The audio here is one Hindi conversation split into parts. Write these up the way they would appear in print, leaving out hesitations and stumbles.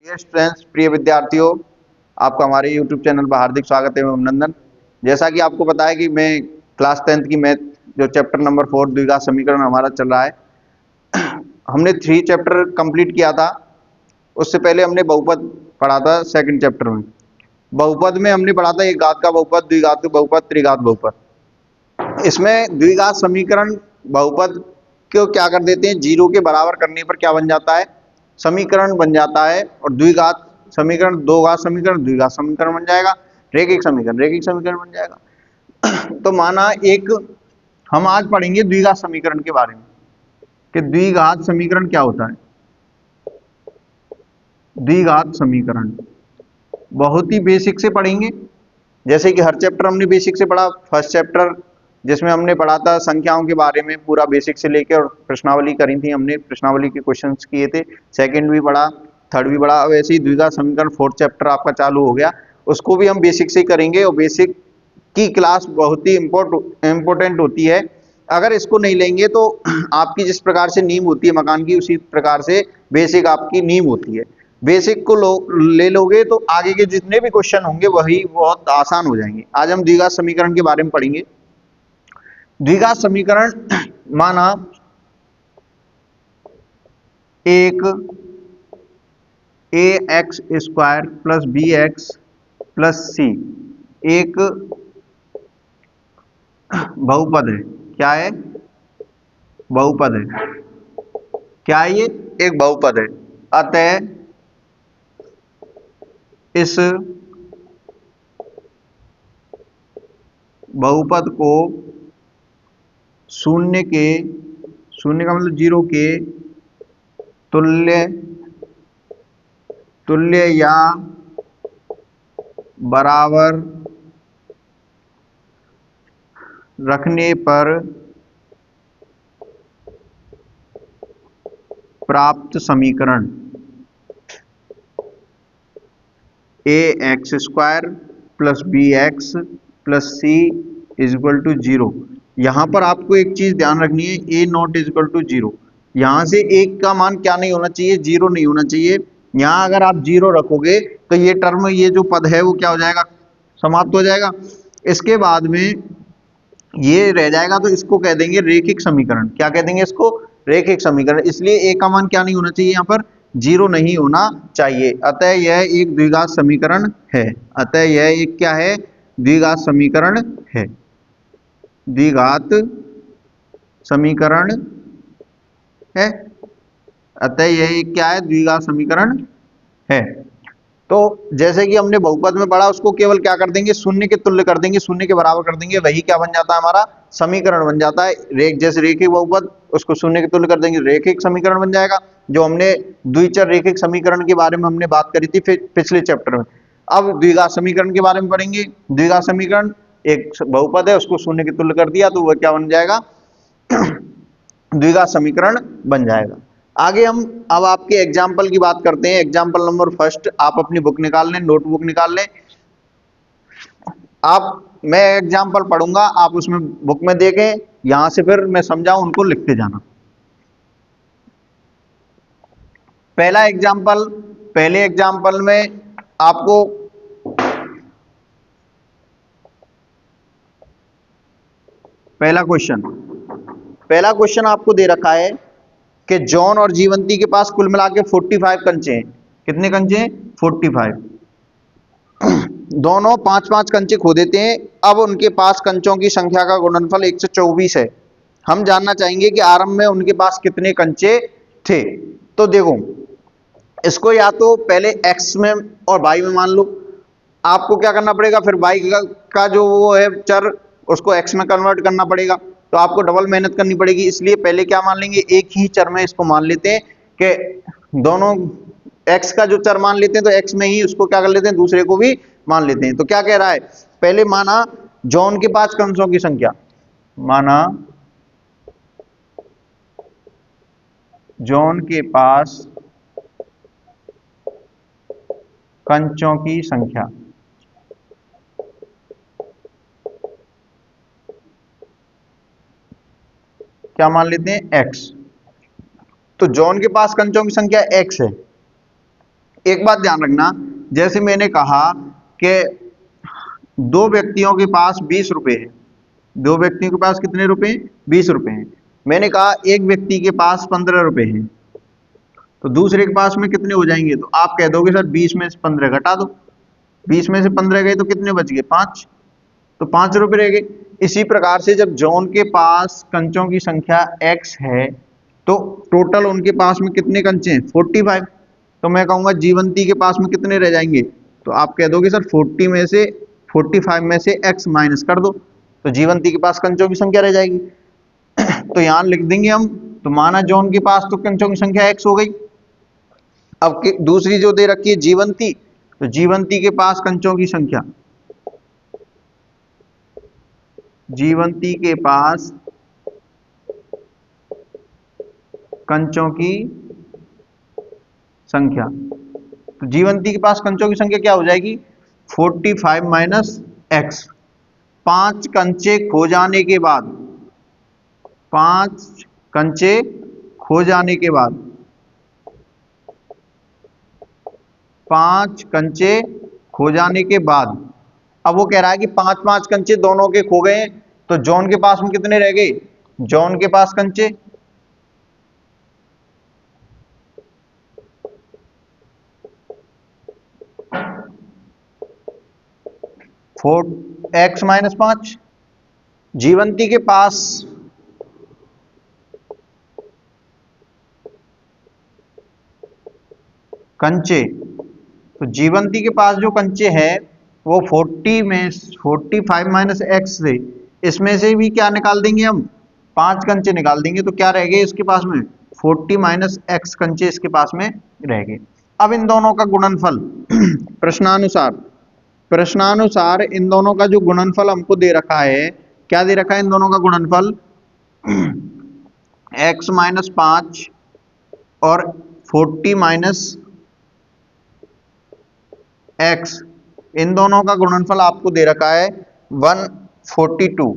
डियर स्टूडेंट्स, प्रिय विद्यार्थियों, आपका हमारे YouTube चैनल पर हार्दिक स्वागत है एवं अभिनंदन। जैसा कि आपको पता है कि मैं क्लास 10th की मैथ जो चैप्टर नंबर 4 द्विघात समीकरण हमारा चल रहा है। हमने 3 चैप्टर कंप्लीट किया था। उससे पहले हमने बहुपद पढ़ा था सेकंड चैप्टर में। बहुपद में हमने पढ़ा था एक घात का बहुपद, द्विघात का बहुपद, त्रिघात बहुपद। इसमें द्विघात समीकरण बहुपद को क्या कर देते हैं, जीरो के बराबर करने पर क्या बन जाता है, समीकरण बन जाता है। और द्विघात समीकरण दो घात समीकरण द्विघात समीकरण बन जाएगा, रैखिक समीकरण बन जाएगा। तो माना एक हम आज पढ़ेंगे द्विघात समीकरण के बारे में कि द्विघात समीकरण क्या होता है। द्विघात समीकरण बहुत ही बेसिक से पढ़ेंगे, जैसे कि हर चैप्टर हमने बेसिक से पढ़ा। फर्स्ट चैप्टर जिसमें हमने पढ़ा था संख्याओं के बारे में पूरा बेसिक से लेकर, और प्रश्नावली करी थी हमने, प्रश्नावली के क्वेश्चंस किए थे। सेकंड भी पढ़ा, थर्ड भी पढ़ा। अब ऐसे ही द्विघात समीकरण फोर्थ चैप्टर आपका चालू हो गया, उसको भी हम बेसिक से ही करेंगे। और बेसिक की क्लास बहुत ही इम्पोर्टेंट होती है। अगर इसको नहीं लेंगे तो आपकी जिस प्रकार से नींव होती है मकान की, उसी प्रकार से बेसिक आपकी नींव होती है। बेसिक को ले लोगे तो आगे के जितने भी क्वेश्चन होंगे वही बहुत आसान हो जाएंगे। आज हम द्विघात समीकरण के बारे में पढ़ेंगे। द्विघात समीकरण माना एक A x square plus B x plus C एक बहुपद है। क्या है? बहुपद है। क्या है ये? एक बहुपद है। अतः इस बहुपद को शून्य का मतलब जीरो के तुल्य या बराबर रखने पर प्राप्त समीकरण A x square plus B x plus C is equal to zero. यहां पर आपको एक चीज ध्यान रखनी है, A not is equal to zero. यहां से एक का मान क्या नहीं होना चाहिए, जीरो नहीं होना चाहिए। यहां अगर आप जीरो रखोगे तो ये टर्म, ये जो पद है वो क्या हो जाएगा, समाप्त हो जाएगा। इसके बाद में ये रह जाएगा तो इसको कह देंगे रैखिक समीकरण। क्या कह देंगे इसको? रैखिक समीकरण। इसलिए ए का मान क्या नहीं होना चाहिए, यहां पर जीरो नहीं होना चाहिए। अतः यह एक द्विघात समीकरण है। अतः यह एक क्या है? द्विघात समीकरण है। द्विघात समीकरण है। अतः यह एक क्या है? द्विघात समीकरण है। तो जैसे कि हमने बहुपद में पढ़ा, उसको केवल क्या कर देंगे, शून्य के तुल्य कर देंगे, शून्य के बराबर कर देंगे, वही क्या बन जाता है, हमारा समीकरण बन जाता है। जैसे रेखिक बहुपद, उसको शून्य के तुल्य कर देंगे, रैखिक समीकरण बन जाएगा। जो हमने द्विचर रैखिक समीकरण के बारे में हमने बात करी थी पिछले चैप्टर में। अब द्विघात समीकरण के बारे में पढ़ेंगे। द्विघात समीकरण एक बहुपद है, उसको शून्य के तुल्य कर दिया तो वह क्या बन जाएगा, द्विघात समीकरण बन जाएगा। आगे हम अब आपके एग्जाम्पल की बात करते हैं। एग्जाम्पल नंबर फर्स्ट, आप अपनी बुक निकाल लें, नोटबुक निकाल लें। मैं एग्जाम्पल पढ़ूंगा, आप उसमें बुक में देखें, यहां से फिर मैं समझाऊं, उनको लिखते जाना। पहले एग्जाम्पल में आपको पहला क्वेश्चन आपको दे रखा है कि जॉन और जीवंती के पास कुल मिला के 45 कंचे हैं। कितने कंचे हैं? 45। दोनों 5-5 कंचे खो देते हैं। अब उनके पास कंचों की संख्या का गुणनफल 124 है। हम जानना चाहेंगे कि आरंभ में उनके पास कितने कंचे थे। तो देखो, इसको या तो पहले x में और y में मान लो। आपको क्या करना पड़ेगा, फिर y का जो वो है चर, उसको x में कन्वर्ट करना पड़ेगा। तो आपको डबल मेहनत करनी पड़ेगी। इसलिए पहले क्या मान लेंगे, एक ही चर में इसको मान लेते हैं कि दोनों x का जो चर मान लेते हैं तो x में ही उसको क्या कर लेते हैं, दूसरे को भी मान लेते हैं। तो क्या कह रहा है, पहले माना जॉन के पास कंचों की संख्या, माना जॉन के पास कंचों की संख्या, क्या मान लेते हैं, x। तो जॉन के पास कंचों की संख्या x है। एक बात ध्यान रखना, जैसे मैंने कहा कि दो व्यक्तियों के पास 20 रुपए है, दो व्यक्तियों के पास कितने रुपए हैं? 20 रुपए हैं। मैंने कहा एक व्यक्ति के पास 15 रुपए हैं, तो दूसरे के पास में कितने हो जाएंगे? तो आप कह दोगे सर 20 में से 15 घटा दो, 20 में से 15 गए तो कितने बच गए? 5, तो 5 रुपए रह गए। इसी प्रकार से जब जॉन के पास कंचों की संख्या x है तो टोटल उनके पास में कितने कंचे हैं? 45। तो मैं कहूंगा जीवंती के पास में कितने रह जाएंगे? तो आप कह दोगे सर 40 में से 45 में से x माइनस कर दो, तो जीवंती के पास कंचों की संख्या रह जाएगी। तो यहां लिख देंगे हम, तो माना जॉन के पास तो कंचों की संख्या x हो गई। अब दूसरी जो दे रखी है जीवंती, तो जीवंती के पास कंचों की संख्या, जीवंती के पास कंचों की संख्या, तो जीवंती के पास कंचों की संख्या क्या हो जाएगी? 45 माइनस एक्स। 5 कंचे खो जाने के बाद, 5 कंचे खो जाने के बाद, 5 कंचे खो जाने के बाद, अब वो कह रहा है कि 5-5 कंचे दोनों के खो गए, तो जॉन के पास में कितने रह गए? जॉन के पास कंचे x माइनस 5। जीवंती के पास कंचे, तो जीवंती के पास जो कंचे हैं वो 40 में 45 माइनस एक्स से, इसमें से भी क्या निकाल देंगे हम? 5 कंचे निकाल देंगे, तो क्या रह गए इसके पास में? 40 माइनस एक्स कंचे इसके पास में रह गए। अब इन दोनों का गुणनफल प्रश्नानुसार, प्रश्नानुसार इन दोनों का जो गुणनफल हमको दे रखा है, क्या दे रखा है इन दोनों का गुणनफल? x माइनस 5 और 40 माइनस x, इन दोनों का गुणनफल आपको दे रखा है 142,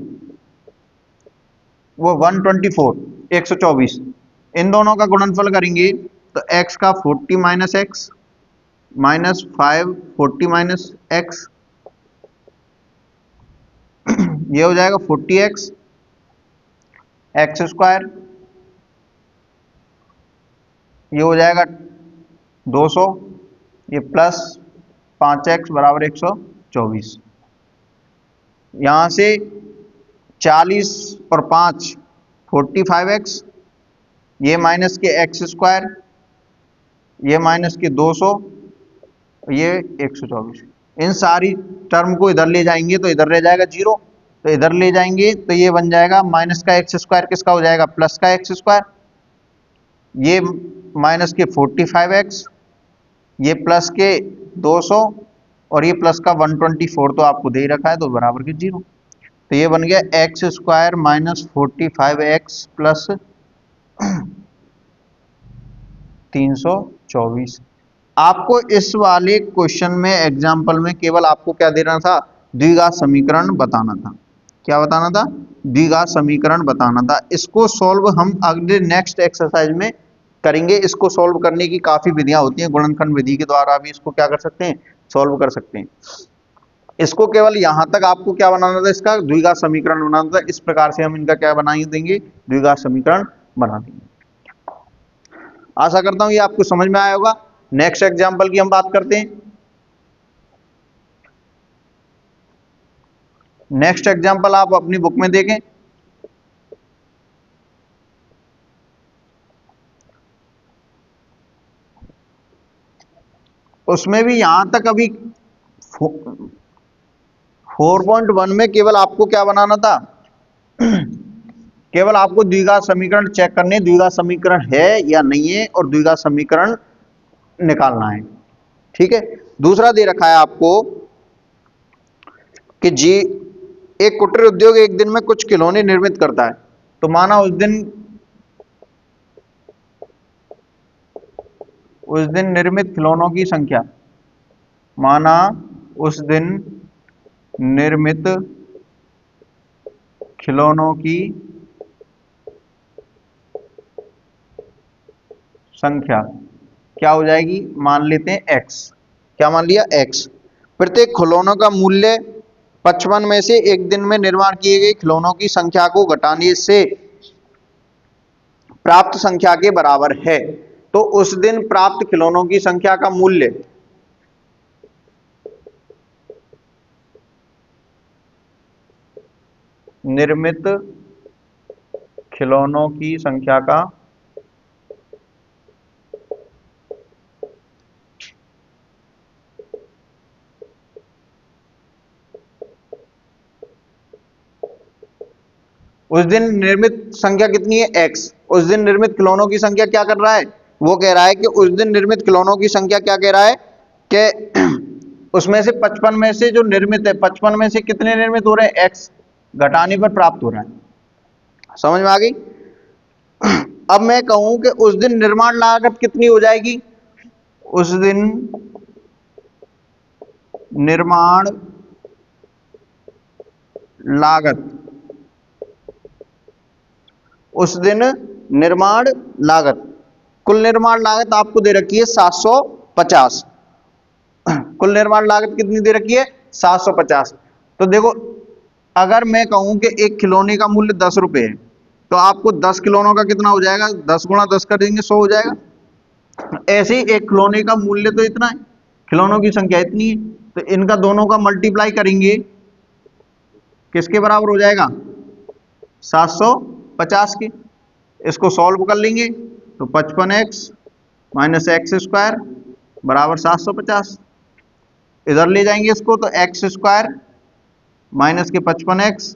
वो 124, 124। इन दोनों का गुणनफल करेंगे तो x का 40 minus x minus 5 40 minus x, ये हो जाएगा 40x एक्स स्क्वायर, ये हो जाएगा 200, ये प्लस 5x बराबर 124। यहां से 40 और 5 45x, ये माइनस के एक्स स्क्वायर, ये माइनस के 200, ये 124। इन सारी टर्म को इधर ले जाएंगे तो इधर रह जाएगा 0, तो इधर ले जाएंगे तो ये बन जाएगा माइनस का एक्स स्क्वायर किसका हो जाएगा? प्लस का एक्स स्क्वायर, ये माइनस के 45x, ये प्लस के 200 और ये प्लस का 124 तो आपको दे ही रखा है, तो बराबर के 0। तो ये बन गया x square minus 45x plus 324। आपको इस वाले क्वेश्चन में एग्जाम्पल में केवल आपको क्या देना था? द्विघात समीकरण बताना था। क्या बताना था? द्विघात समीकरण बताना था। इसको सॉल्व हम अगले नेक्स्ट एक्सरसाइज में करेंगे। इसको सॉल्व करने की काफी विधियां होती हैं, गुणनखंड विधि के द्वारा भी इसको क्या कर सकते हैं? सॉल्व कर सकते हैं। इसको केवल यहां तक आपको क्या बनाना था? इसका द्विघात समीकरण बनाना था। इस प्रकार से हम इनका क्या बना देंगे? द्विघात समीकरण बना देंगे। आशा करता हूं ये आपको समझ में आया होगा। नेक्स्ट एग्जाम्पल की हम बात करते हैं। नेक्स्ट एग्जाम्पल आप अपनी बुक में देखें। उसमें भी यहां तक अभी 4.1 में केवल आपको क्या बनाना था? केवल आपको द्विघात समीकरण चेक करने, द्विघात समीकरण है या नहीं है और द्विघात समीकरण निकालना है। ठीक है। दूसरा दे रखा है आपको कि जी एक कुटीर उद्योग एक दिन में कुछ खिलौने निर्मित करता है, तो माना उस दिन निर्मित खिलौनों की संख्या, माना उस दिन निर्मित खिलौनों की संख्या क्या हो जाएगी, मान लेते हैं x। क्या मान लिया, x। प्रत्येक खिलौनों का मूल्य 55 में से एक दिन में निर्माण किए गए खिलौनों की संख्या को घटाने से प्राप्त संख्या के बराबर है। तो उस दिन प्राप्त खिलौनों की संख्या का मूल्य निर्मित खिलौनों की संख्या का उस दिन निर्मित संख्या कितनी है, x। उस दिन निर्मित खिलौनों की संख्या क्या कर रहा है, वो कह रहा है कि उस दिन निर्मित खिलौनों की संख्या क्या कह रहा है कि उसमें से 55 में से जो निर्मित है, 55 में से कितने निर्मित हो रहे हैं, x घटाने पर प्राप्त हो रहा है। समझ में आ गई। अब मैं कहूं कि उस दिन निर्माण लागत कितनी हो जाएगी, उस दिन निर्माण लागत, उस दिन निर्माण लागत, कुल निर्माण लागत आपको दे रखी है 750। कुल निर्माण लागत कितनी दे रखी है, 750। तो देखो, अगर मैं कहूं कि एक खिलौने का मूल्य 10 रुपए है, तो आपको 10 खिलौनों का कितना हो जाएगा, 10 गुणा 10 कर देंगे, 100 हो जाएगा। ऐसे ही एक खिलौने का मूल्य तो इतना है, खिलौनों की संख्या इतनी है, तो इनका दोनों का मल्टीप्लाई करेंगे, किसके बराबर हो जाएगा, 750 के। इसको सॉल्व कर लेंगे तो 55x माइनस एक्स स्क्वायर बराबर 750। इधर ले जाएंगे इसको तो एक्स स्क्वायर माइनस के 55x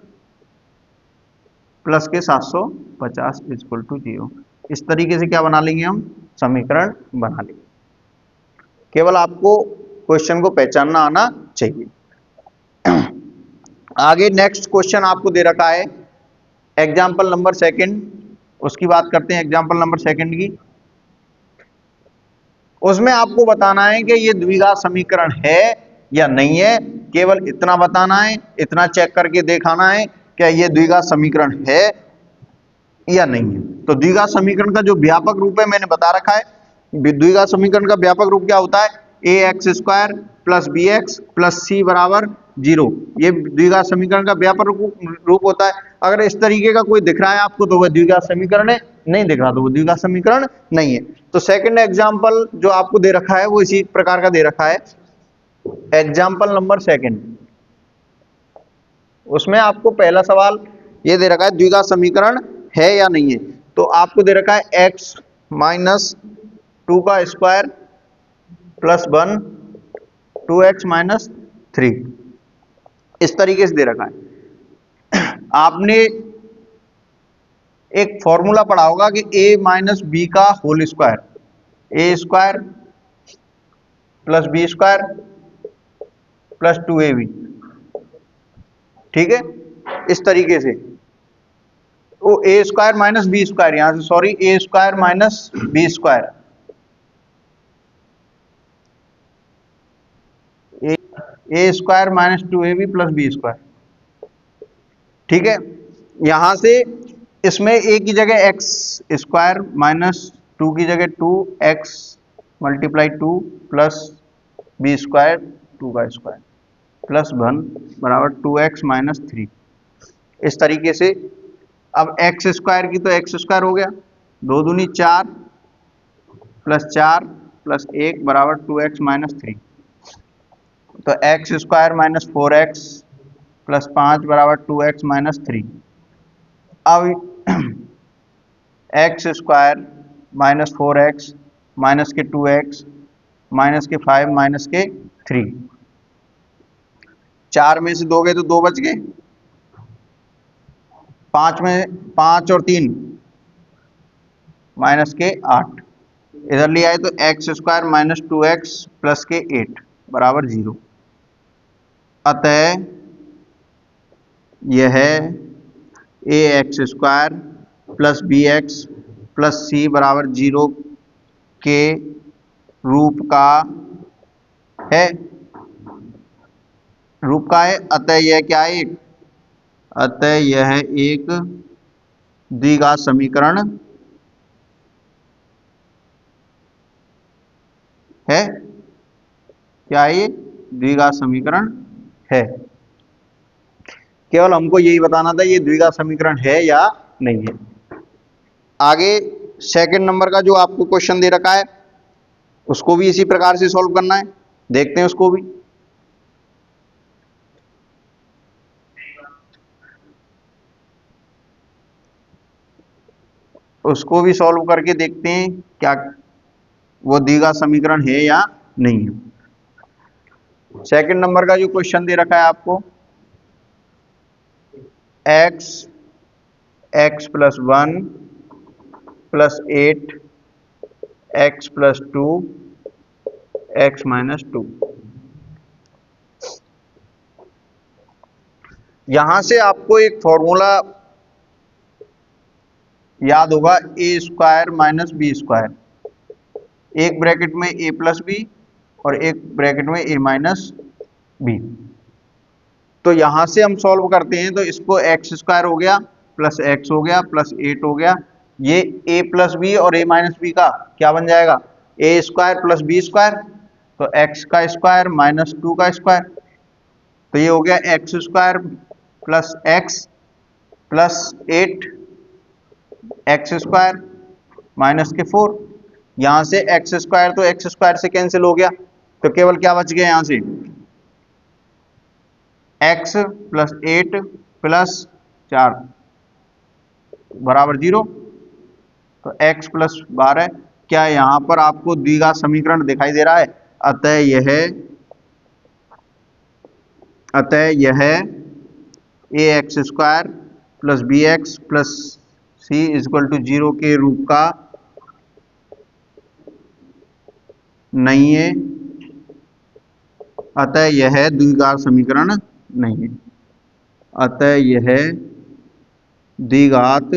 प्लस के 750 इक्वल टू 0। इस तरीके से क्या बना लेंगे, हम समीकरण बना लेंगे। केवल आपको क्वेश्चन को पहचानना आना चाहिए। आगे नेक्स्ट क्वेश्चन आपको दे रखा है एग्जाम्पल नंबर सेकंड, उसकी बात करते हैं। एग्जाम्पल नंबर सेकंड की, उसमें आपको बताना है कि ये द्विघात समीकरण है या नहीं है। केवल इतना बताना है, इतना चेक करके दिखाना है क्या ये द्विघात समीकरण है या नहीं है। तो द्विघात समीकरण का जो व्यापक रूप है मैंने बता रखा है। द्विघात समीकरण का व्यापक रूप क्या होता है, A x square plus B x plus सी बराबर 0। ये द्विघात समीकरण का व्यापक रूप होता है। अगर इस तरीके का कोई दिख रहा है आपको तो वह द्विघात समीकरण है, नहीं दिख रहा तो वो द्विघात समीकरण नहीं है। तो सेकंड एग्जांपल जो आपको दे रखा है वो इसी प्रकार का दे रखा है। एग्जांपल नंबर सेकंड, उसमें आपको पहला सवाल ये दे रखा है द्विघात समीकरण है या नहीं है। तो आपको दे रखा है x माइनस 2 का स्क्वायर प्लस 1 2x माइनस 3, इस तरीके से दे रखा है। आपने एक फॉर्मूला पढ़ा होगा कि a माइनस बी का whole square, A square plus B square plus 2ab, ठीक है। इस तरीके से वो A square minus B square, यहां से sorry A square minus B square, A square minus 2ab plus B square, ठीक है। यहां से इसमें ए की जगह एक्स स्क्वायर माइनस 2 की जगह 2x multiply 2 plus B square 2 का स्क्वायर प्लस 1 बराबर 2x माइनस 3, इस तरीके से। अब एक्स स्क्वायर की तो एक्स स्क्वायर हो गया, 2 दूनी 4 प्लस 4 प्लस 1 बराबर 2x माइनस 3। तो x square minus 4x plus 5 बराबर 2x माइनस 3। अब x square minus 4x minus के 2x माइनस के 5 माइनस के 3, 4 में से 2 गए तो 2 बच गए, 5 में 5 और 3 माइनस के 8, इधर ले आए तो x square minus 2x plus के 8 बराबर 0। अतः यह a x square plus B x plus सी बराबर 0 के रूप का है, रूप का है। अतः यह क्या है, अतः यह एक द्विघात समीकरण है, क्या है ये, द्विघात समीकरण है। केवल हमको यही बताना था ये द्विघात समीकरण है या नहीं है। आगे सेकंड नंबर का जो आपको क्वेश्चन दे रखा है उसको भी इसी प्रकार से सॉल्व करना है, देखते हैं उसको भी। उसको भी सॉल्व करके देखते हैं क्या वो द्विघात समीकरण है या नहीं है। सेकंड नंबर का जो क्वेश्चन दे रखा है आपको, x x plus 1 plus 8 x plus 2 x minus 2। यहां से आपको एक फॉर्मूला याद होगा, ए स्क्वायर माइनस बी स्क्वायर, एक ब्रैकेट में ए प्लस बी और एक ब्रैकेट में ए माइनस बी। तो यहां से हम सॉल्व करते हैं तो इसको एक्स स्क्वायर हो गया प्लस एक्स हो गया प्लस 8 हो गया, ये ए प्लस बी और ए माइनस बी का क्या बन जाएगा, ए स्क्वायर प्लस बी स्क्वायर, तो एक्स का स्क्वायर माइनस 2 का स्क्वायर, तो ये हो गया x square plus x plus 8 x square minus के 4। यहां से एक्स स्क्वायर तो एक्स स्क्वायर से कैंसिल हो गया, तो केवल क्या बच गया यहां से, एक्स प्लस 8 प्लस 4 बराबर 0, तो x प्लस 12। क्या यहां पर आपको द्विघात समीकरण दिखाई दे रहा है, अतः यह a x square plus B x plus c is equal to 0 के रूप का नहीं है, अतः यह द्विघात समीकरण नहीं है, अतः यह द्विघात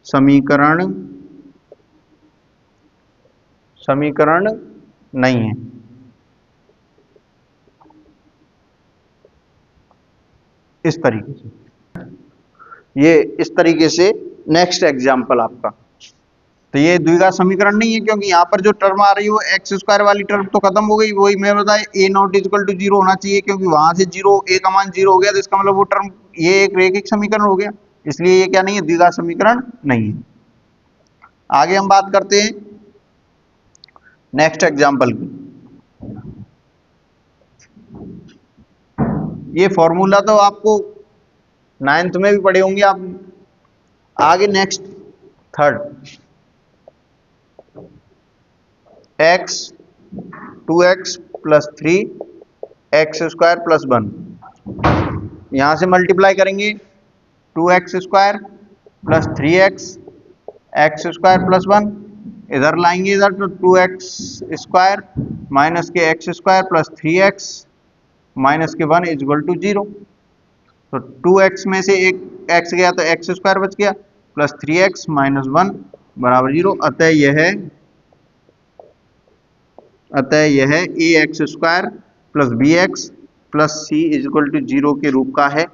समीकरण नहीं है। इस तरीके से, ये इस तरीके से नेक्स्ट एग्जाम्पल आपका, तो ये द्विघात समीकरण नहीं है क्योंकि यहां पर जो टर्म आ रही है वो एक्स स्क्वायर वाली टर्म तो खत्म हो गई, वही मैं बताया ए नॉट इक्वल टू 0 होना चाहिए, क्योंकि वहां से 0 ए का मान 0 हो गया, तो इसका मतलब वो टर्म, ये एक रैखिक समीकरण हो गया, इसलिए ये क्या नहीं है, द्विघात समीकरण नहीं है। आगे हम बात करते हैं नेक्स्ट एग्जाम्पल की। ये फॉर्मूला तो आपको 9th में भी पढ़े होंगे आप। आगे next third, x 2x plus 3 x square plus 1, यहां से मल्टीप्लाई करेंगे 2x square plus 3x x square plus 1, इधर लाएंगे इधर तो 2x स्क्वायर माइनस के x square plus 3x minus के 1 इज इक्वल टू 0, तो 2x में से एक x गया तो एक्स स्क्वायर बच गया प्लस 3x माइनस 1 बराबर 0, अतः यह a x square plus B x plus C is equal to 0 के रूप का है।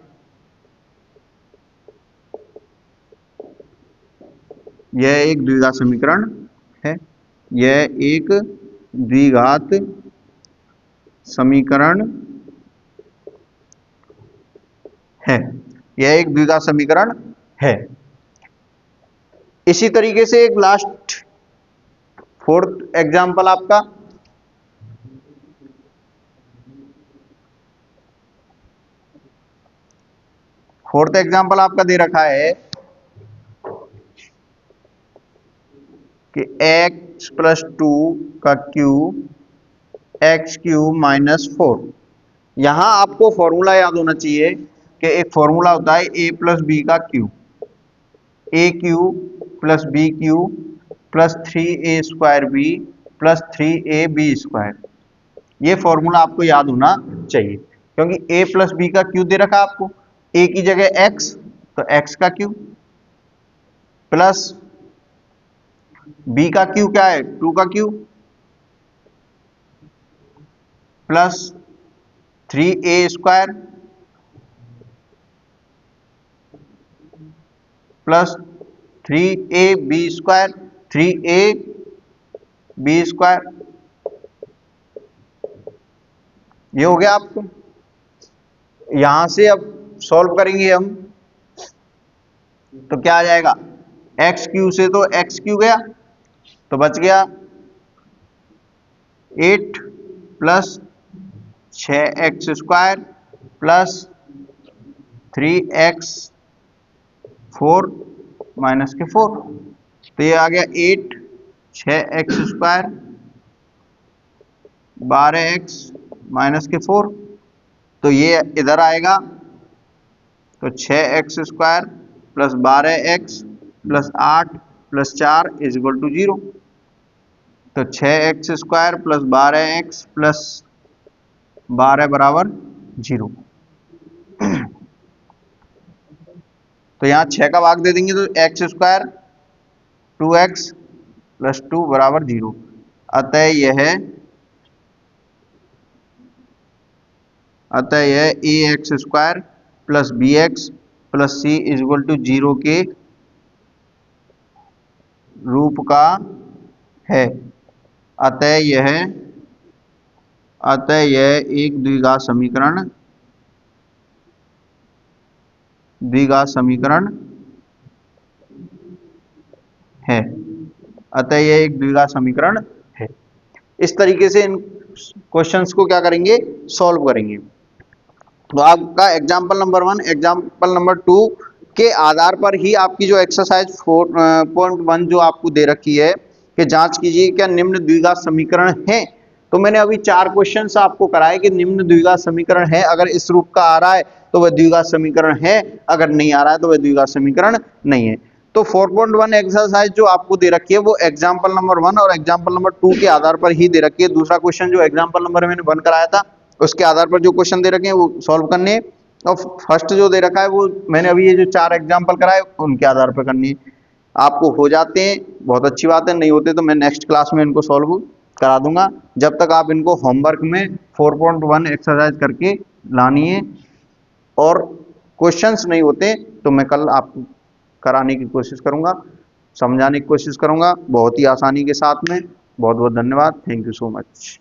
यह एक द्विघात समीकरण है, यह एक द्विघात समीकरण है, यह एक द्विघात समीकरण है। इसी तरीके से एक लास्ट फोर्थ एग्जांपल आपका, फोर्थ एग्जांपल आपका दे रखा है कि x प्लस 2 का क्यूब एक्स क्यूब माइनस 4। यहां आपको फॉर्मूला याद होना चाहिए कि एक फॉर्मूला होता है a प्लस बी का cube, a cube plus b cube plus 3a square b plus 3ab square, ये फॉर्मूला आपको याद होना चाहिए, क्योंकि a प्लस बी का क्यूब दे रखा आपको, a की जगह x तो x का क्यूब प्लस b का क्यूब क्या है 2 का cube plus 3a square plus 3ab square 3ab square ये हो गया आपको। यहां से अब सॉल्व करेंगे हम, तो क्या आ जाएगा, एक्स क्यू से तो एक्स क्यू गया, तो बच गया 8 plus 6x² plus 3x 4 minus के 4। तो ये आ गया 8 6x² 12x माइनस के 4। तो ये इधर आएगा, तो 6x² plus 12x plus 8 plus 4 is equal to 0। तो 6x² प्लस 12x प्लस 12 बराबर 0। तो यहाँ 6 का भाग दे देंगे तो x² 2x प्लस 2 बराबर 0। अतः यह ax² plus bx plus c is equal to 0 के रूप का है। अतः यह एक द्विघात समीकरण है। अतः यह एक द्विघात समीकरण है। इस तरीके से इन क्वेश्चंस को क्या करेंगे, सॉल्व करेंगे। तो आपका एग्जाम्पल नंबर 1, एग्जाम्पल नंबर 2 के आधार पर ही आपकी जो एक्सरसाइज 4.1 जो आपको दे रखी है कि जांच कीजिए क्या निम्न द्विघात समीकरण है। तो मैंने अभी 4 क्वेश्चंस आपको कराए कि निम्न द्विघात समीकरण है, अगर इस रूप का आ रहा है तो वह द्विघात समीकरण है, अगर नहीं आ रहा है तो वह द्विघात समीकरण नहीं है। तो 4.1 एक्सरसाइज जो आपको दे रखी है वो एग्जाम्पल नंबर 1 और एग्जाम्पल नंबर 2 के आधार पर ही दे रखी है। दूसरा क्वेश्चन जो एग्जाम्पल नंबर मैंने 1 कराया था उसके आधार पर जो क्वेश्चन दे रखे हैं वो सॉल्व करने हैं, और फर्स्ट जो दे रखा है वो मैंने अभी ये जो 4 एग्जाम्पल कराए उनके आधार पर करनी है। आपको हो जाते हैं बहुत अच्छी बात है, नहीं होते तो मैं नेक्स्ट क्लास में इनको सॉल्व करा दूंगा। जब तक आप इनको होमवर्क में 4.1 एक्सरसाइज करके लानी है, और क्वेश्चंस नहीं होते तो मैं कल आपको कराने की कोशिश करूंगा, समझाने की कोशिश करूंगा बहुत ही आसानी के साथ में। बहुत बहुत धन्यवाद, थैंक यू सो मच।